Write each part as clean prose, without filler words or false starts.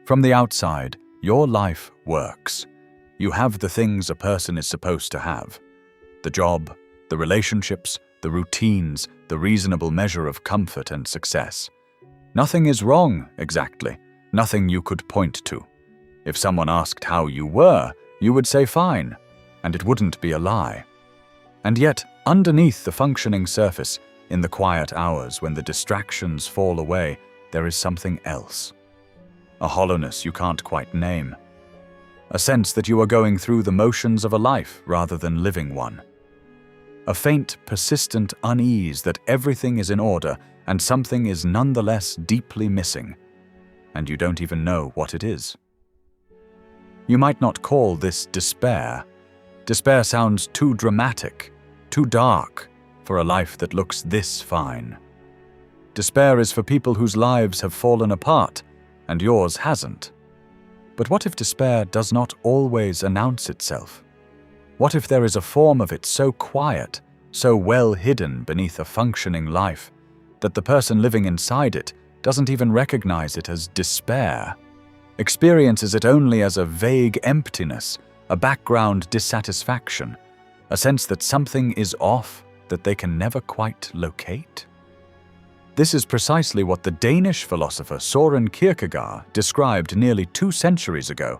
From the outside, your life works. You have the things a person is supposed to have. The job, the relationships, the routines, the reasonable measure of comfort and success. Nothing is wrong, exactly. Nothing you could point to. If someone asked how you were, you would say fine, and it wouldn't be a lie. And yet, underneath the functioning surface, in the quiet hours when the distractions fall away, there is something else. A hollowness you can't quite name. A sense that you are going through the motions of a life rather than living one. A faint, persistent unease that everything is in order and something is nonetheless deeply missing, and you don't even know what it is. You might not call this despair. Despair sounds too dramatic, too dark, for a life that looks this fine. Despair is for people whose lives have fallen apart, and yours hasn't. But what if despair does not always announce itself? What if there is a form of it so quiet, so well hidden beneath a functioning life, that the person living inside it doesn't even recognize it as despair, experiences it only as a vague emptiness, a background dissatisfaction, a sense that something is off that they can never quite locate? This is precisely what the Danish philosopher Søren Kierkegaard described nearly 2 centuries ago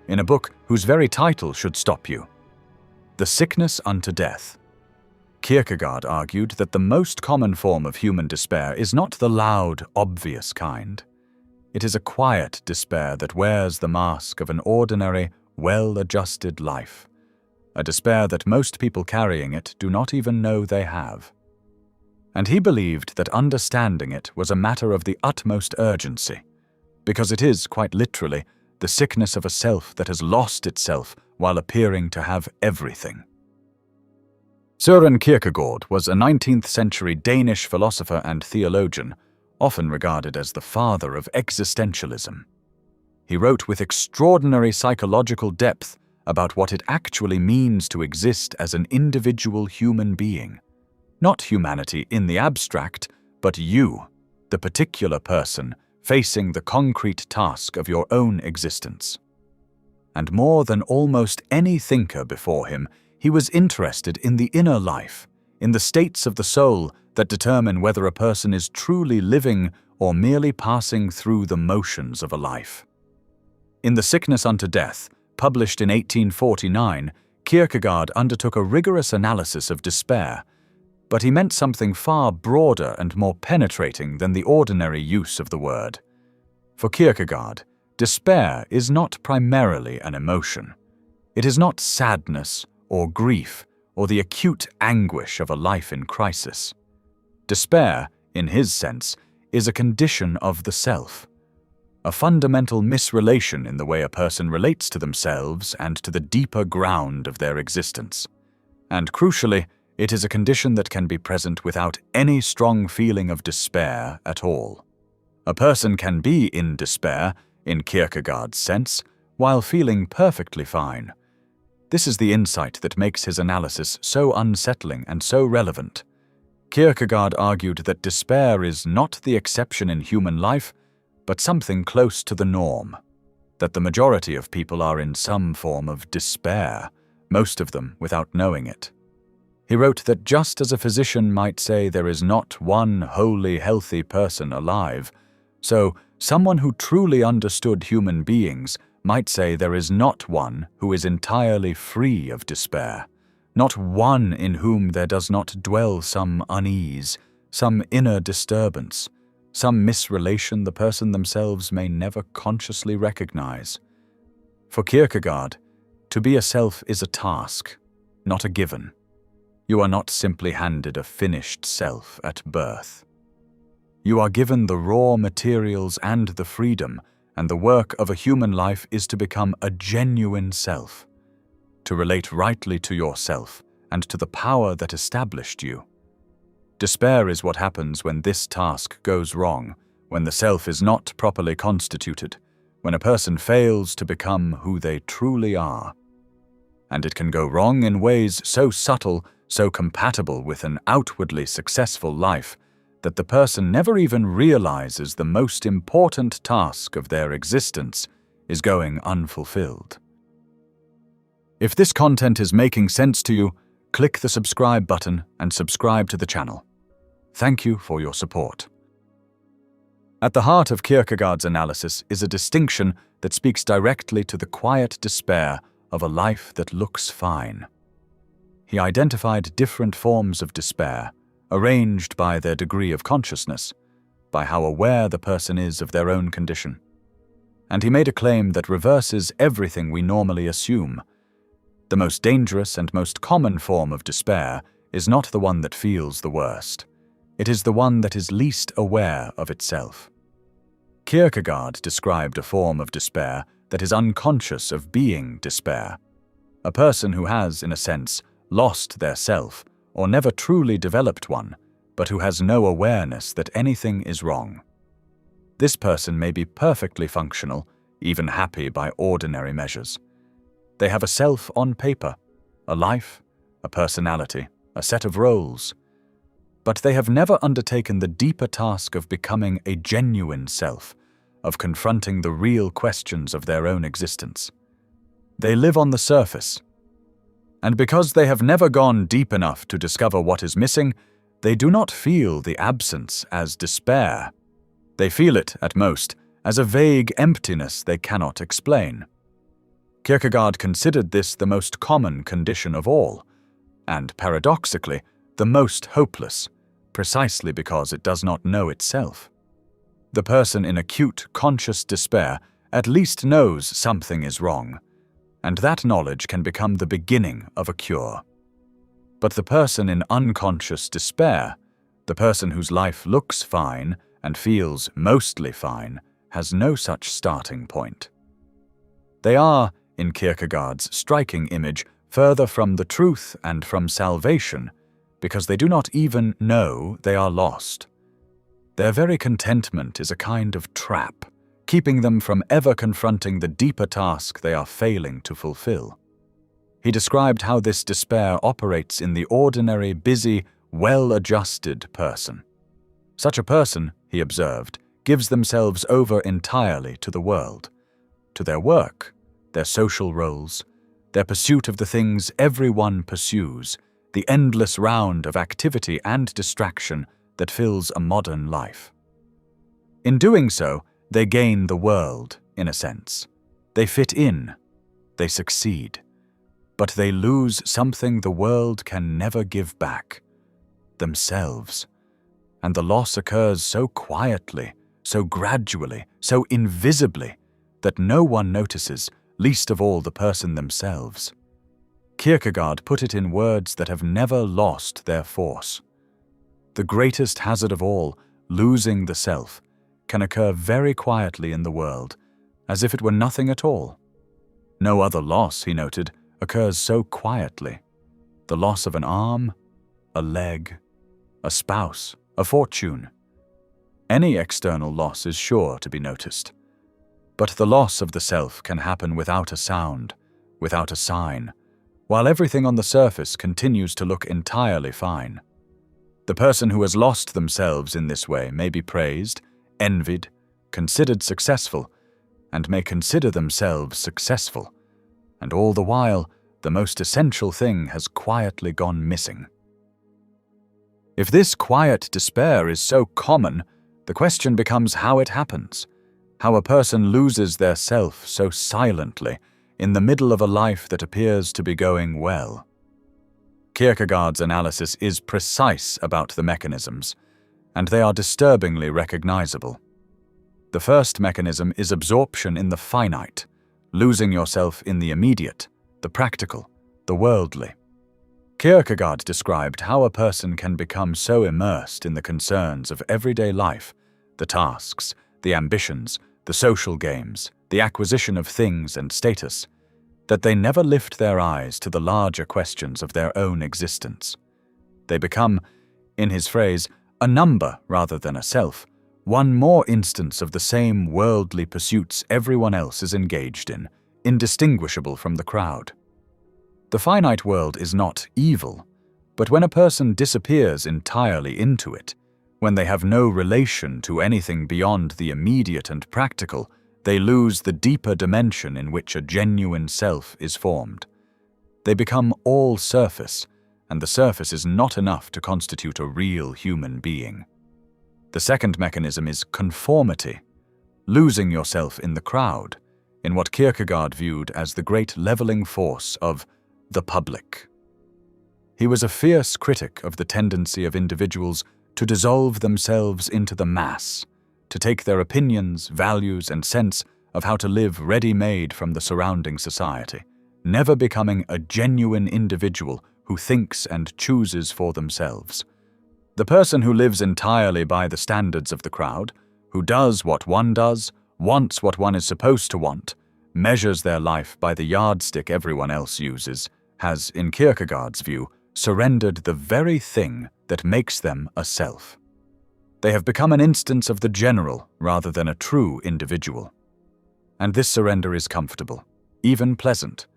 in a book whose very title should stop you: The Sickness Unto Death. Kierkegaard argued that the most common form of human despair is not the loud, obvious kind. It is a quiet despair that wears the mask of an ordinary, well-adjusted life, a despair that most people carrying it do not even know they have. And he believed that understanding it was a matter of the utmost urgency, because it is, quite literally, the sickness of a self that has lost itself while appearing to have everything. Søren Kierkegaard was a 19th-century Danish philosopher and theologian, often regarded as the father of existentialism. He wrote with extraordinary psychological depth about what it actually means to exist as an individual human being. Not humanity in the abstract, but you, the particular person, facing the concrete task of your own existence. And more than almost any thinker before him, he was interested in the inner life, in the states of the soul that determine whether a person is truly living or merely passing through the motions of a life. In The Sickness Unto Death, published in 1849, Kierkegaard undertook a rigorous analysis of despair, but he meant something far broader and more penetrating than the ordinary use of the word. For Kierkegaard, despair is not primarily an emotion. It is not sadness or grief or the acute anguish of a life in crisis. Despair, in his sense, is a condition of the self, a fundamental misrelation in the way a person relates to themselves and to the deeper ground of their existence. And crucially, it is a condition that can be present without any strong feeling of despair at all. A person can be in despair, in Kierkegaard's sense, while feeling perfectly fine. This is the insight that makes his analysis so unsettling and so relevant. Kierkegaard argued that despair is not the exception in human life, but something close to the norm. That the majority of people are in some form of despair, most of them without knowing it. He wrote that just as a physician might say there is not one wholly healthy person alive, so someone who truly understood human beings might say there is not one who is entirely free of despair, not one in whom there does not dwell some unease, some inner disturbance, some misrelation the person themselves may never consciously recognize. For Kierkegaard, to be a self is a task, not a given. You are not simply handed a finished self at birth. You are given the raw materials and the freedom, and the work of a human life is to become a genuine self, to relate rightly to yourself and to the power that established you. Despair is what happens when this task goes wrong, when the self is not properly constituted, when a person fails to become who they truly are. And it can go wrong in ways so subtle, so compatible with an outwardly successful life, that the person never even realizes the most important task of their existence is going unfulfilled. If this content is making sense to you, click the subscribe button and subscribe to the channel. Thank you for your support. At the heart of Kierkegaard's analysis is a distinction that speaks directly to the quiet despair of a life that looks fine. He identified different forms of despair, arranged by their degree of consciousness, by how aware the person is of their own condition. And he made a claim that reverses everything we normally assume. The most dangerous and most common form of despair is not the one that feels the worst. It is the one that is least aware of itself. Kierkegaard described a form of despair that is unconscious of being despair. A person who has, in a sense, lost their self, or never truly developed one, but who has no awareness that anything is wrong. This person may be perfectly functional, even happy by ordinary measures. They have a self on paper, a life, a personality, a set of roles. But they have never undertaken the deeper task of becoming a genuine self, of confronting the real questions of their own existence. They live on the surface. And because they have never gone deep enough to discover what is missing, they do not feel the absence as despair. They feel it, at most, as a vague emptiness they cannot explain. Kierkegaard considered this the most common condition of all, and paradoxically, the most hopeless, precisely because it does not know itself. The person in acute conscious despair at least knows something is wrong, and that knowledge can become the beginning of a cure. But the person in unconscious despair, the person whose life looks fine and feels mostly fine, has no such starting point. They are, in Kierkegaard's striking image, further from the truth and from salvation, because they do not even know they are lost. Their very contentment is a kind of trap, keeping them from ever confronting the deeper task they are failing to fulfill. He described how this despair operates in the ordinary, busy, well-adjusted person. Such a person, he observed, gives themselves over entirely to the world, to their work, their social roles, their pursuit of the things everyone pursues, the endless round of activity and distraction that fills a modern life. In doing so, they gain the world, in a sense. They fit in, they succeed, but they lose something the world can never give back: themselves. And the loss occurs so quietly, so gradually, so invisibly, that no one notices, least of all the person themselves. Kierkegaard put it in words that have never lost their force. The greatest hazard of all, losing the self, can occur very quietly in the world, as if it were nothing at all. No other loss, he noted, occurs so quietly. The loss of an arm, a leg, a spouse, a fortune. Any external loss is sure to be noticed. But the loss of the self can happen without a sound, without a sign, while everything on the surface continues to look entirely fine. The person who has lost themselves in this way may be praised, envied, considered successful, and may consider themselves successful, and all the while, the most essential thing has quietly gone missing. If this quiet despair is so common, the question becomes how it happens, how a person loses their self so silently in the middle of a life that appears to be going well. Kierkegaard's analysis is precise about the mechanisms, and they are disturbingly recognizable. The first mechanism is absorption in the finite, losing yourself in the immediate, the practical, the worldly. Kierkegaard described how a person can become so immersed in the concerns of everyday life, the tasks, the ambitions, the social games, the acquisition of things and status, that they never lift their eyes to the larger questions of their own existence. They become, in his phrase, a number rather than a self, one more instance of the same worldly pursuits everyone else is engaged in, indistinguishable from the crowd. The finite world is not evil, but when a person disappears entirely into it, when they have no relation to anything beyond the immediate and practical, They lose the deeper dimension in which a genuine self is formed. They become all surface, and the surface is not enough to constitute a real human being. The second mechanism is conformity, losing yourself in the crowd, in what Kierkegaard viewed as the great leveling force of the public. He was a fierce critic of the tendency of individuals to dissolve themselves into the mass, to take their opinions, values, and sense of how to live ready-made from the surrounding society, never becoming a genuine individual who thinks and chooses for themselves. The person who lives entirely by the standards of the crowd, who does what one does, wants what one is supposed to want, measures their life by the yardstick everyone else uses, has, in Kierkegaard's view, surrendered the very thing that makes them a self. They have become an instance of the general rather than a true individual. And this surrender is comfortable, even pleasant,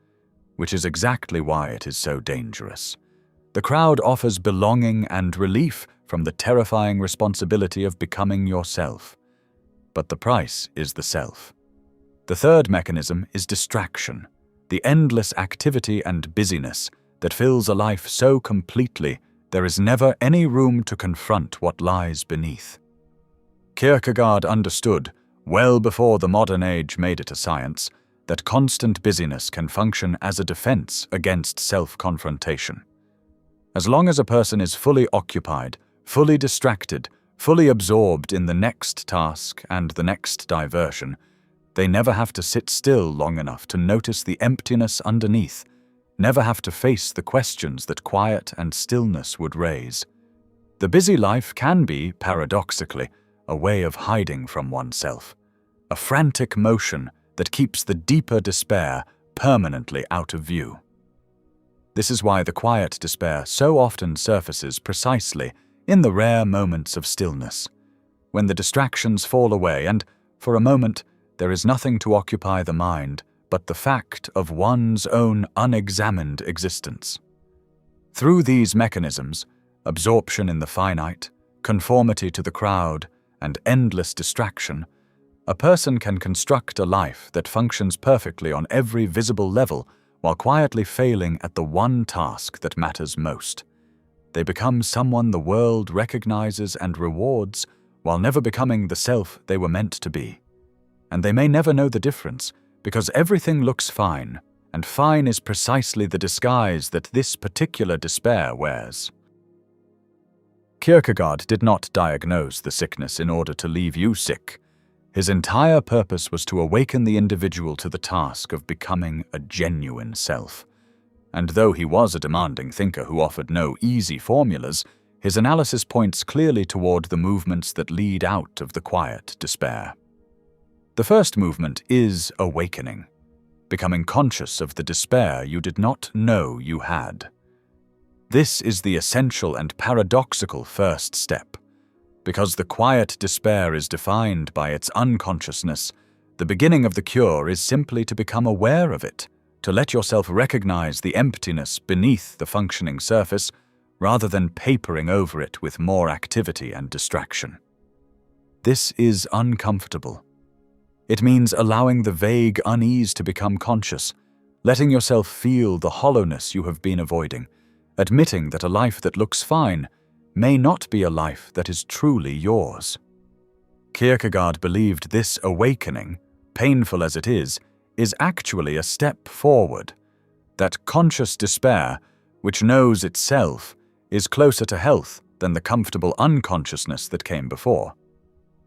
which is exactly why it is so dangerous. The crowd offers belonging and relief from the terrifying responsibility of becoming yourself. But the price is the self. The third mechanism is distraction, the endless activity and busyness that fills a life so completely there is never any room to confront what lies beneath. Kierkegaard understood, well before the modern age made it a science, that constant busyness can function as a defense against self-confrontation. As long as a person is fully occupied, fully distracted, fully absorbed in the next task and the next diversion, they never have to sit still long enough to notice the emptiness underneath, never have to face the questions that quiet and stillness would raise. The busy life can be, paradoxically, a way of hiding from oneself, a frantic motion that keeps the deeper despair permanently out of view. This is why the quiet despair so often surfaces precisely in the rare moments of stillness, when the distractions fall away and, for a moment, there is nothing to occupy the mind but the fact of one's own unexamined existence. Through these mechanisms, absorption in the finite, conformity to the crowd, and endless distraction, a person can construct a life that functions perfectly on every visible level while quietly failing at the one task that matters most. They become someone the world recognizes and rewards while never becoming the self they were meant to be. And they may never know the difference, because everything looks fine, and fine is precisely the disguise that this particular despair wears. Kierkegaard did not diagnose the sickness in order to leave you sick. His entire purpose was to awaken the individual to the task of becoming a genuine self. And though he was a demanding thinker who offered no easy formulas, his analysis points clearly toward the movements that lead out of the quiet despair. The first movement is awakening, becoming conscious of the despair you did not know you had. This is the essential and paradoxical first step. Because the quiet despair is defined by its unconsciousness, the beginning of the cure is simply to become aware of it, to let yourself recognize the emptiness beneath the functioning surface, rather than papering over it with more activity and distraction. This is uncomfortable. It means allowing the vague unease to become conscious, letting yourself feel the hollowness you have been avoiding, admitting that a life that looks fine may not be a life that is truly yours. Kierkegaard believed this awakening, painful as it is actually a step forward. That conscious despair, which knows itself, is closer to health than the comfortable unconsciousness that came before.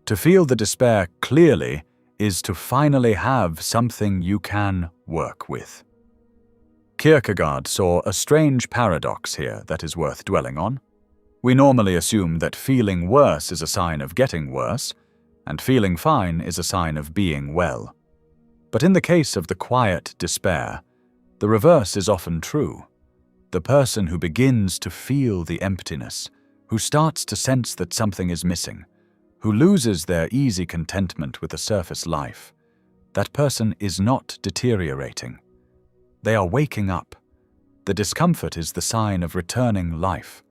To feel the despair clearly is to finally have something you can work with. Kierkegaard saw a strange paradox here that is worth dwelling on. We normally assume that feeling worse is a sign of getting worse, and feeling fine is a sign of being well. But in the case of the quiet despair, the reverse is often true. The person who begins to feel the emptiness, who starts to sense that something is missing, who loses their easy contentment with a surface life, that person is not deteriorating. They are waking up. The discomfort is the sign of returning life,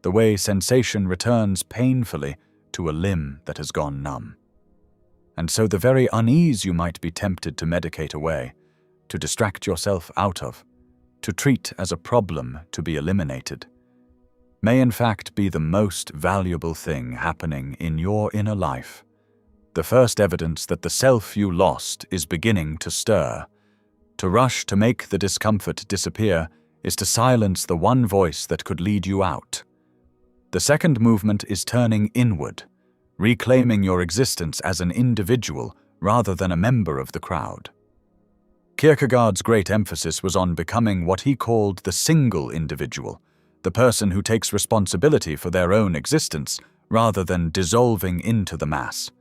the way sensation returns painfully to a limb that has gone numb. and so the very unease you might be tempted to medicate away, to distract yourself out of, to treat as a problem to be eliminated, may in fact be the most valuable thing happening in your inner life. The first evidence that the self you lost is beginning to stir. To rush to make the discomfort disappear is to silence the one voice that could lead you out. The second movement is turning inward, reclaiming your existence as an individual rather than a member of the crowd. Kierkegaard's great emphasis was on becoming what he called the single individual, the person who takes responsibility for their own existence rather than dissolving into the mass.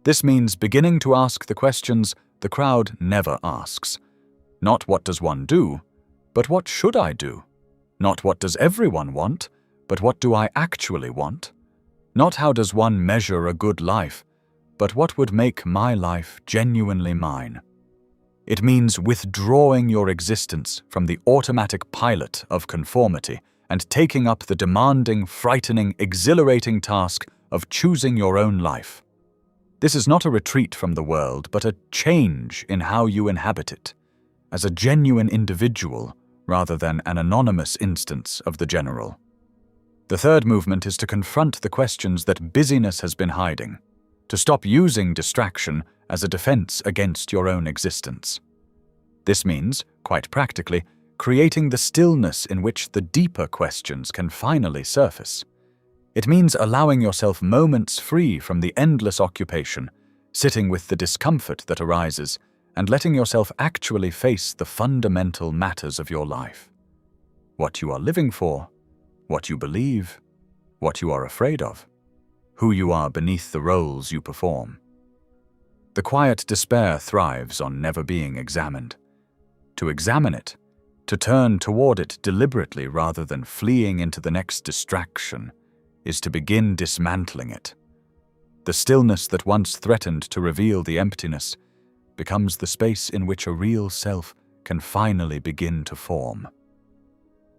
This means beginning to ask the questions the crowd never asks. Not what does one do, but what should I do? Not what does everyone want, but what do I actually want? Not how does one measure a good life, but what would make my life genuinely mine? It means withdrawing your existence from the automatic pilot of conformity and taking up the demanding, frightening, exhilarating task of choosing your own life. This is not a retreat from the world, but a change in how you inhabit it, as a genuine individual rather than an anonymous instance of the general. The third movement is to confront the questions that busyness has been hiding, to stop using distraction as a defense against your own existence. This means, quite practically, creating the stillness in which the deeper questions can finally surface. It means allowing yourself moments free from the endless occupation, sitting with the discomfort that arises, and letting yourself actually face the fundamental matters of your life. What you are living for, what you believe, what you are afraid of, who you are beneath the roles you perform. The quiet despair thrives on never being examined. To examine it, to turn toward it deliberately rather than fleeing into the next distraction, is to begin dismantling it. The stillness that once threatened to reveal the emptiness becomes the space in which a real self can finally begin to form.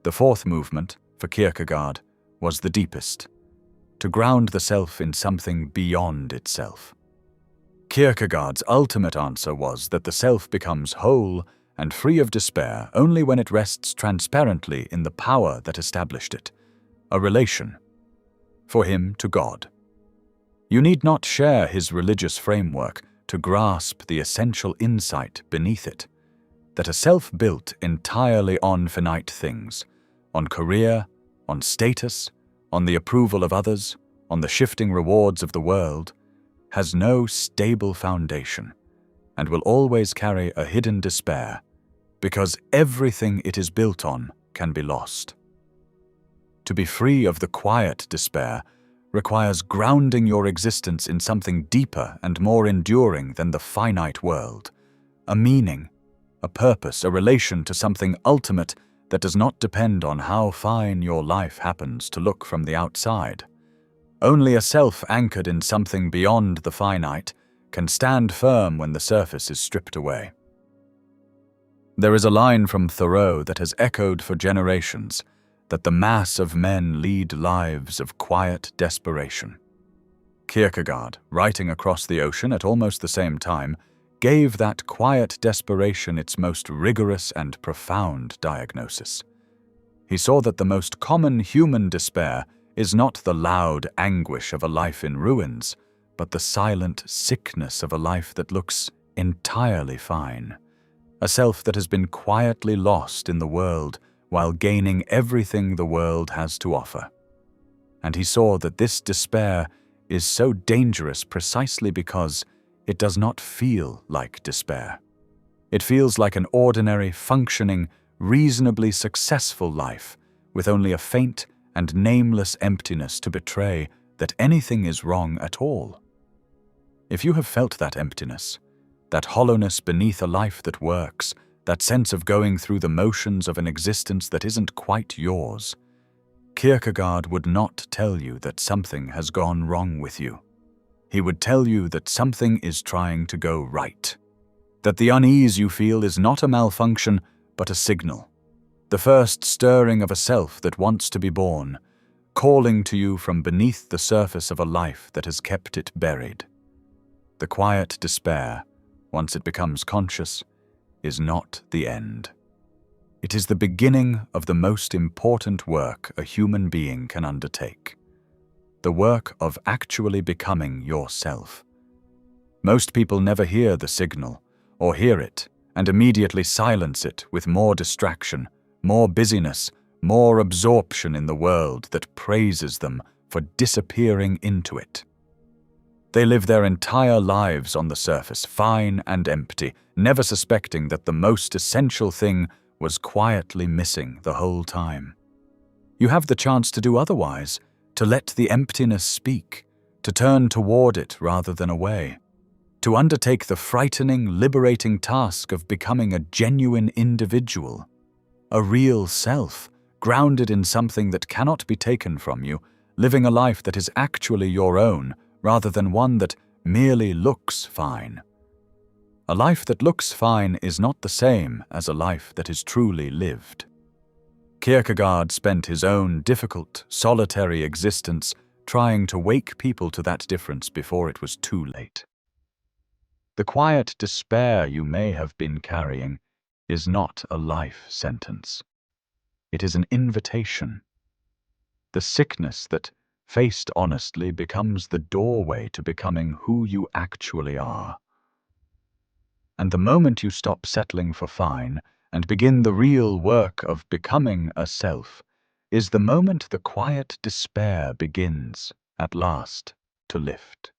The fourth movement, for Kierkegaard, was the deepest, to ground the self in something beyond itself. Kierkegaard's ultimate answer was that the self becomes whole and free of despair only when it rests transparently in the power that established it, a relation, for him to God. You need not share his religious framework to grasp the essential insight beneath it, that a self built entirely on finite things, on career, on status, on the approval of others, on the shifting rewards of the world, has no stable foundation, and will always carry a hidden despair, because everything it is built on can be lost. To be free of the quiet despair requires grounding your existence in something deeper and more enduring than the finite world, a meaning, a purpose, a relation to something ultimate that does not depend on how fine your life happens to look from the outside. Only a self anchored in something beyond the finite can stand firm when the surface is stripped away. There is a line from Thoreau that has echoed for generations, that the mass of men lead lives of quiet desperation. Kierkegaard, writing across the ocean at almost the same time, gave that quiet desperation its most rigorous and profound diagnosis. He saw that the most common human despair is not the loud anguish of a life in ruins, but the silent sickness of a life that looks entirely fine, a self that has been quietly lost in the world while gaining everything the world has to offer. And he saw that this despair is so dangerous precisely because it does not feel like despair. It feels like an ordinary, functioning, reasonably successful life, with only a faint and nameless emptiness to betray that anything is wrong at all. If you have felt that emptiness, that hollowness beneath a life that works, that sense of going through the motions of an existence that isn't quite yours, Kierkegaard would not tell you that something has gone wrong with you. He would tell you that something is trying to go right, that the unease you feel is not a malfunction but a signal, the first stirring of a self that wants to be born, calling to you from beneath the surface of a life that has kept it buried. The quiet despair, once it becomes conscious, is not the end. It is the beginning of the most important work a human being can undertake. The work of actually becoming yourself. Most people never hear the signal, or hear it, and immediately silence it with more distraction, more busyness, more absorption in the world that praises them for disappearing into it. They live their entire lives on the surface, fine and empty, never suspecting that the most essential thing was quietly missing the whole time. You have the chance to do otherwise, to let the emptiness speak, to turn toward it rather than away, to undertake the frightening, liberating task of becoming a genuine individual, a real self, grounded in something that cannot be taken from you, living a life that is actually your own, rather than one that merely looks fine. A life that looks fine is not the same as a life that is truly lived. Kierkegaard spent his own difficult, solitary existence trying to wake people to that difference before it was too late. The quiet despair you may have been carrying is not a life sentence. It is an invitation. The sickness that, faced honestly, becomes the doorway to becoming who you actually are. And the moment you stop settling for fine and begin the real work of becoming a self, is the moment the quiet despair begins, at last, to lift.